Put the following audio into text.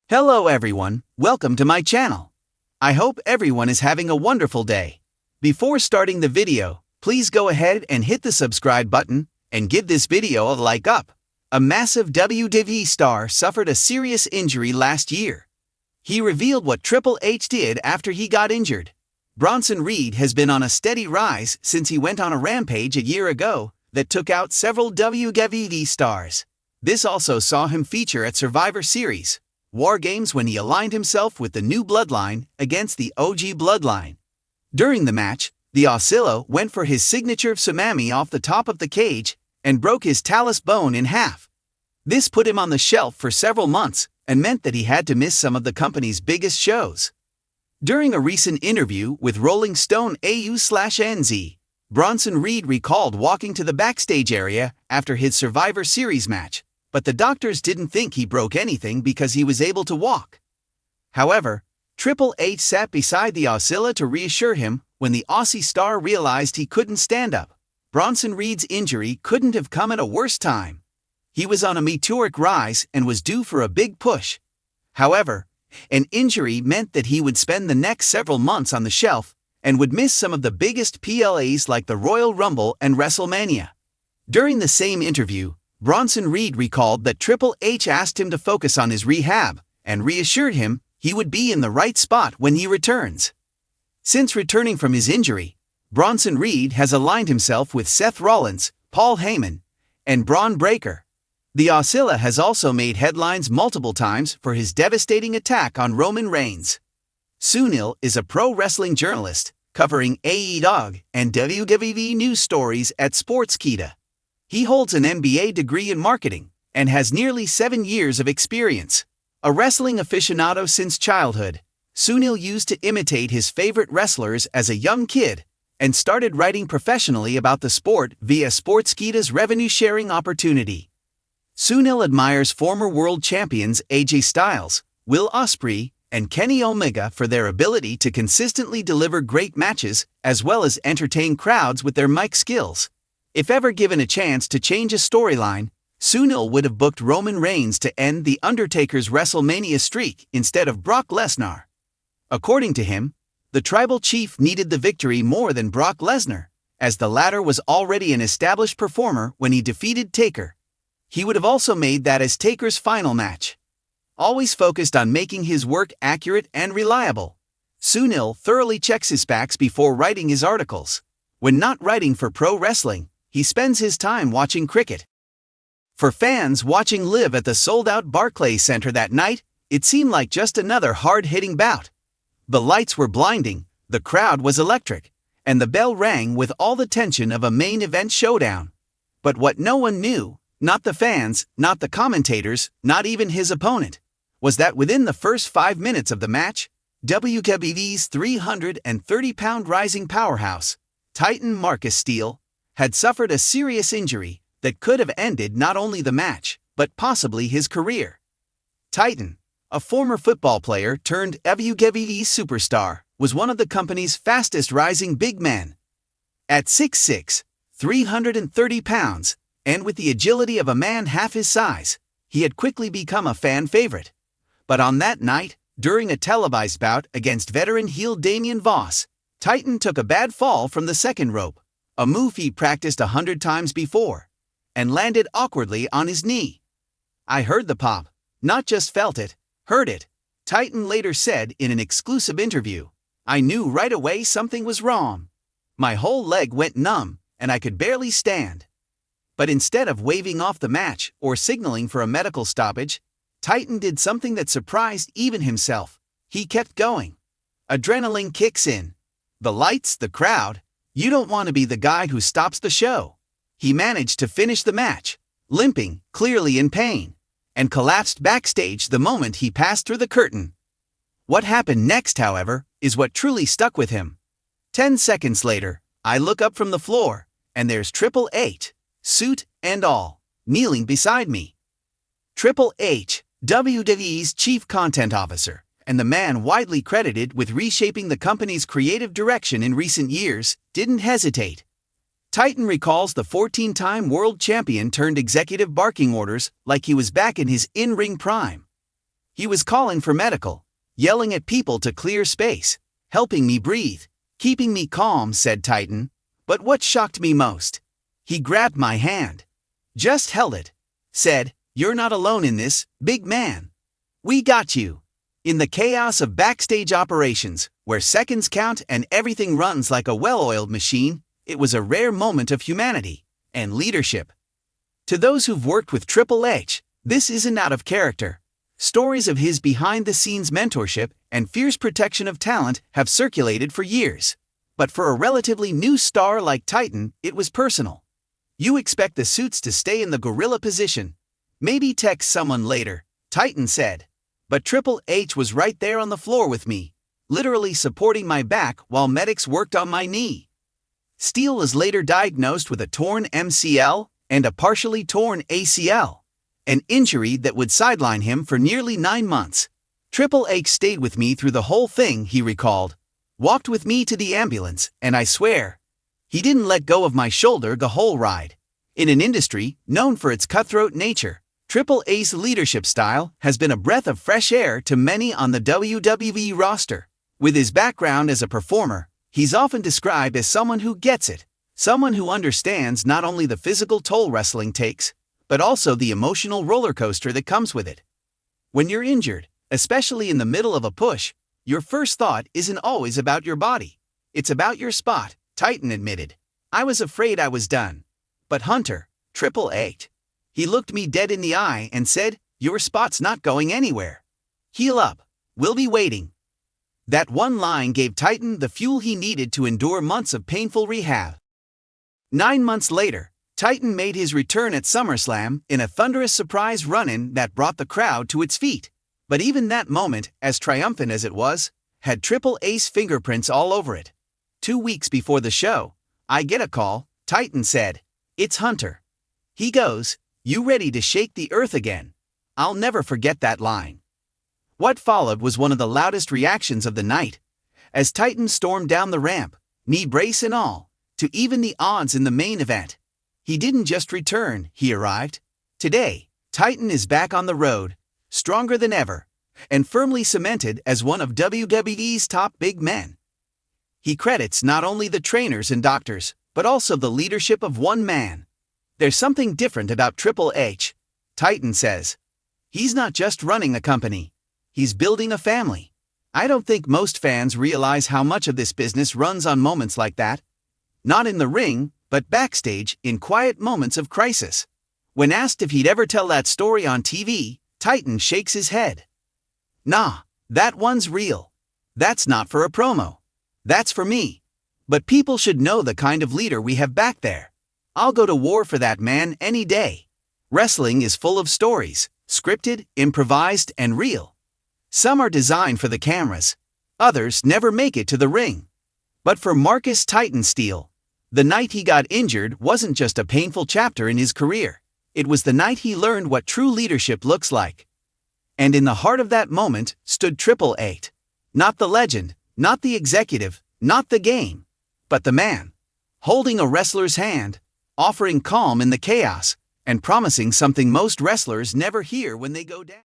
Hello everyone, welcome to my channel. I hope everyone is having a wonderful day. Before starting the video, please go ahead and hit the subscribe button and give this video a like up. A massive WWE star suffered a serious injury last year. He revealed what Triple H did after he got injured. Bronson Reed has been on a steady rise since he went on a rampage a year ago that took out several WWE stars. This also saw him feature at Survivor Series War Games when he aligned himself with the new bloodline against the OG bloodline. During the match, the Oscillo went for his signature tsunami off the top of the cage and broke his talus bone in half. This put him on the shelf for several months and meant that he had to miss some of the company's biggest shows. During a recent interview with Rolling Stone AU/NZ, Bronson Reed recalled walking to the backstage area after his Survivor Series match, but the doctors didn't think he broke anything because he was able to walk. However, Triple H sat beside the Oscilla to reassure him when the Aussie star realized he couldn't stand up. Bronson Reed's injury couldn't have come at a worse time. He was on a meteoric rise and was due for a big push. However, an injury meant that he would spend the next several months on the shelf and would miss some of the biggest PLAs like the Royal Rumble and WrestleMania. During the same interview, Bronson Reed recalled that Triple H asked him to focus on his rehab and reassured him he would be in the right spot when he returns. Since returning from his injury, Bronson Reed has aligned himself with Seth Rollins, Paul Heyman, and Braun Breaker. The Oscilla has also made headlines multiple times for his devastating attack on Roman Reigns. Sunil is a pro wrestling journalist covering AEW and WWE news stories at Sportskeeda. He holds an MBA degree in marketing and has nearly 7 years of experience. A wrestling aficionado since childhood, Sunil used to imitate his favorite wrestlers as a young kid and started writing professionally about the sport via Sportskeeda's revenue-sharing opportunity. Sunil admires former world champions AJ Styles, Will Ospreay, and Kenny Omega for their ability to consistently deliver great matches as well as entertain crowds with their mic skills. If ever given a chance to change a storyline, Sunil would have booked Roman Reigns to end The Undertaker's WrestleMania streak instead of Brock Lesnar. According to him, the tribal chief needed the victory more than Brock Lesnar, as the latter was already an established performer when he defeated Taker. He would have also made that as Taker's final match. Always focused on making his work accurate and reliable, Sunil thoroughly checks his facts before writing his articles. When not writing for pro wrestling, he spends his time watching cricket. For fans watching live at the sold-out Barclays Center that night, it seemed like just another hard-hitting bout. The lights were blinding, the crowd was electric, and the bell rang with all the tension of a main event showdown. But what no one knew, not the fans, not the commentators, not even his opponent, was that within the first 5 minutes of the match, WWE's 330-pound rising powerhouse, Titan Marcus Steele, had suffered a serious injury that could have ended not only the match, but possibly his career. Titan, a former football player turned WWE superstar, was one of the company's fastest rising big men. At 6'6", 330 pounds, and with the agility of a man half his size, he had quickly become a fan favorite. But on that night, during a televised bout against veteran heel Damian Voss, Titan took a bad fall from the second rope, a move he practiced 100 times before, and landed awkwardly on his knee. "I heard the pop, not just felt it, heard it," Titan later said in an exclusive interview. "I knew right away something was wrong. My whole leg went numb, and I could barely stand." But instead of waving off the match or signaling for a medical stoppage, Titan did something that surprised even himself. He kept going. Adrenaline kicks in. The lights, the crowd. You don't want to be the guy who stops the show. He managed to finish the match, limping, clearly in pain, and collapsed backstage the moment he passed through the curtain. What happened next, however, is what truly stuck with him. 10 seconds later, I look up from the floor, and there's Triple H, suit and all, kneeling beside me. Triple H, WWE's chief content officer, and the man widely credited with reshaping the company's creative direction in recent years, didn't hesitate. Titan recalls the 14-time world champion turned executive barking orders like he was back in his in-ring prime. He was calling for medical, yelling at people to clear space, helping me breathe, keeping me calm, said Titan. But what shocked me most? He grabbed my hand, just held it, said, "You're not alone in this, big man. We got you." In the chaos of backstage operations, where seconds count and everything runs like a well-oiled machine, it was a rare moment of humanity and leadership. To those who've worked with Triple H, this isn't out of character. Stories of his behind-the-scenes mentorship and fierce protection of talent have circulated for years. But for a relatively new star like Titan, it was personal. You expect the suits to stay in the gorilla position. Maybe text someone later, Titan said. But Triple H was right there on the floor with me, literally supporting my back while medics worked on my knee. Steele was later diagnosed with a torn MCL and a partially torn ACL, an injury that would sideline him for nearly 9 months. Triple H stayed with me through the whole thing, he recalled. Walked with me to the ambulance, and I swear, he didn't let go of my shoulder the whole ride. In an industry known for its cutthroat nature, Triple H's leadership style has been a breath of fresh air to many on the WWE roster. With his background as a performer, he's often described as someone who gets it, someone who understands not only the physical toll wrestling takes, but also the emotional roller coaster that comes with it. When you're injured, especially in the middle of a push, your first thought isn't always about your body. It's about your spot, Titan admitted. I was afraid I was done. But Hunter, Triple H, he looked me dead in the eye and said, "Your spot's not going anywhere. Heal up. We'll be waiting." That one line gave Titan the fuel he needed to endure months of painful rehab. 9 months later, Titan made his return at SummerSlam in a thunderous surprise run-in that brought the crowd to its feet. But even that moment, as triumphant as it was, had Triple H's fingerprints all over it. 2 weeks before the show, I get a call, Titan said. "It's Hunter." He goes, "You ready to shake the earth again?" I'll never forget that line. What followed was one of the loudest reactions of the night. As Titan stormed down the ramp, knee brace and all, to even the odds in the main event. He didn't just return, he arrived. Today, Titan is back on the road, stronger than ever, and firmly cemented as one of WWE's top big men. He credits not only the trainers and doctors, but also the leadership of one man. "There's something different about Triple H," Titan says. "He's not just running a company. He's building a family." I don't think most fans realize how much of this business runs on moments like that. Not in the ring, but backstage, in quiet moments of crisis. When asked if he'd ever tell that story on TV, Titan shakes his head. "Nah, that one's real. That's not for a promo. That's for me. But people should know the kind of leader we have back there. I'll go to war for that man any day." Wrestling is full of stories, scripted, improvised, and real. Some are designed for the cameras. Others never make it to the ring. But for Marcus Titan Steele, the night he got injured wasn't just a painful chapter in his career. It was the night he learned what true leadership looks like. And in the heart of that moment stood Triple H. Not the legend, not the executive, not the game, but the man. Holding a wrestler's hand, offering calm in the chaos, and promising something most wrestlers never hear when they go down.